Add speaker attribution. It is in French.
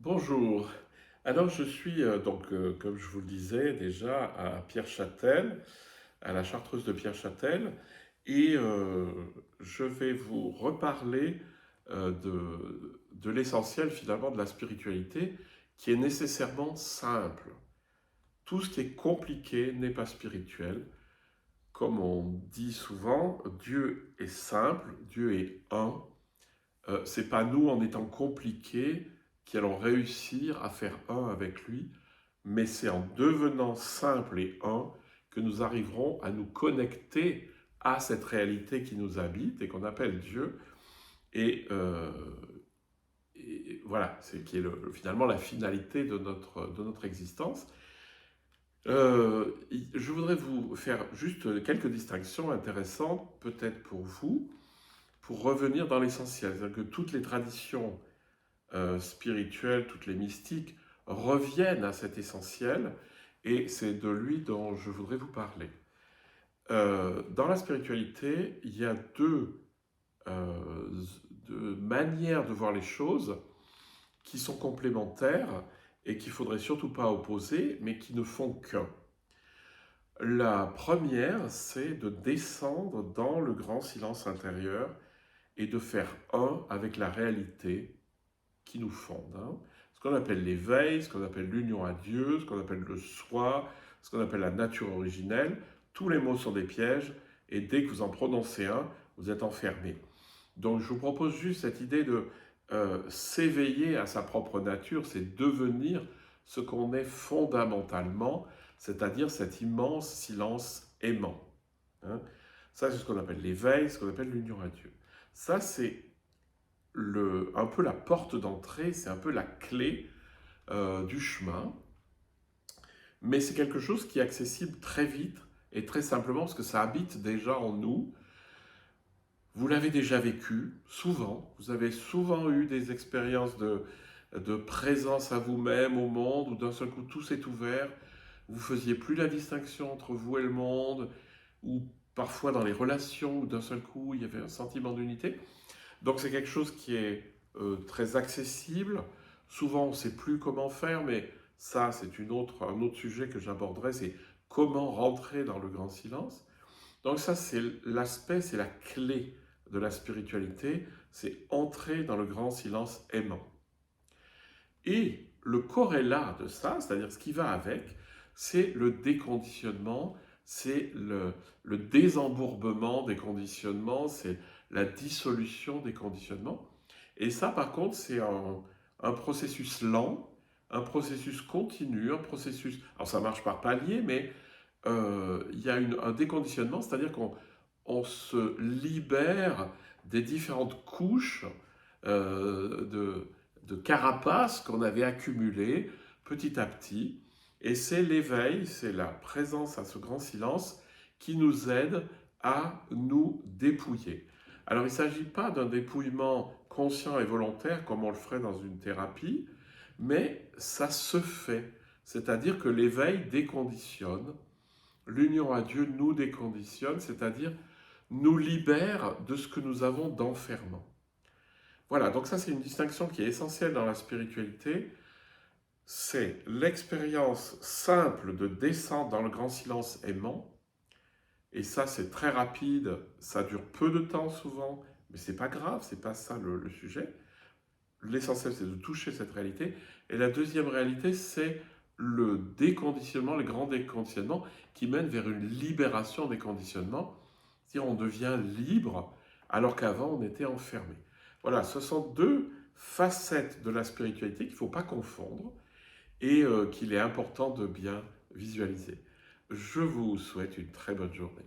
Speaker 1: Bonjour. Alors je suis comme je vous le disais déjà à Pierre-Châtel, à la Chartreuse de Pierre-Châtel, et je vais vous reparler de l'essentiel finalement de la spiritualité qui est nécessairement simple. Tout ce qui est compliqué n'est pas spirituel. Comme on dit souvent, Dieu est simple, Dieu est un. C'est pas nous en étant compliqués qui allons réussir à faire un avec lui, mais c'est en devenant simple et un que nous arriverons à nous connecter à cette réalité qui nous habite et qu'on appelle Dieu. Et, euh, et voilà, c'est qui est finalement la finalité de notre existence. Je voudrais vous faire juste quelques distinctions intéressantes, peut-être pour vous, pour revenir dans l'essentiel. C'est-à-dire que toutes les traditions spirituelles, toutes les mystiques reviennent à cet essentiel et c'est de lui dont je voudrais vous parler. Dans la spiritualité, il y a euh, deux manières de voir les choses qui sont complémentaires et qu'il ne faudrait surtout pas opposer, mais qui ne font qu'un. La première, c'est de descendre dans le grand silence intérieur et de faire un avec la réalité qui nous fonde. Hein. Ce qu'on appelle l'éveil, ce qu'on appelle l'union à Dieu, ce qu'on appelle le soi, ce qu'on appelle la nature originelle, tous les mots sont des pièges et dès que vous en prononcez un, vous êtes enfermé. Donc je vous propose juste cette idée de s'éveiller à sa propre nature, c'est devenir ce qu'on est fondamentalement, c'est-à-dire cet immense silence aimant. Hein. Ça, c'est ce qu'on appelle l'éveil, ce qu'on appelle l'union à Dieu. Ça, c'est un peu la porte d'entrée, c'est un peu la clé du chemin, mais c'est quelque chose qui est accessible très vite et très simplement parce que ça habite déjà en nous. Vous l'avez déjà vécu, souvent, vous avez souvent eu des expériences de présence à vous-même, au monde, où d'un seul coup tout s'est ouvert, vous faisiez plus la distinction entre vous et le monde, ou parfois dans les relations, où d'un seul coup il y avait un sentiment d'unité. Donc c'est quelque chose qui est très accessible. Souvent on ne sait plus comment faire, mais ça c'est un autre sujet que j'aborderai, c'est comment rentrer dans le grand silence. Donc ça c'est l'aspect, c'est la clé de la spiritualité, c'est entrer dans le grand silence aimant. Et le corrélat de ça, c'est-à-dire ce qui va avec, c'est le déconditionnement, c'est le désembourbement des conditionnements, c'est la dissolution des conditionnements. Et ça, par contre, c'est un processus lent, un processus continu, un processus... Alors ça marche par palier, mais il y a un déconditionnement, c'est-à-dire qu'on se libère des différentes couches de carapace qu'on avait accumulées petit à petit. Et c'est l'éveil, c'est la présence à ce grand silence qui nous aide à nous dépouiller. Alors il ne s'agit pas d'un dépouillement conscient et volontaire comme on le ferait dans une thérapie, mais ça se fait. C'est-à-dire que l'éveil déconditionne, l'union à Dieu nous déconditionne, c'est-à-dire nous libère de ce que nous avons d'enfermant. Voilà, donc ça c'est une distinction qui est essentielle dans la spiritualité. C'est l'expérience simple de descendre dans le grand silence aimant. Et ça c'est très rapide, ça dure peu de temps souvent, mais c'est pas grave, c'est pas ça le sujet. L'essentiel c'est de toucher cette réalité. Et la deuxième réalité c'est le déconditionnement, le grand déconditionnement qui mène vers une libération des conditionnements. C'est-à-dire on devient libre alors qu'avant on était enfermé. Voilà, ce sont deux facettes de la spiritualité qu'il ne faut pas confondre et qu'il est important de bien visualiser. Je vous souhaite une très bonne journée.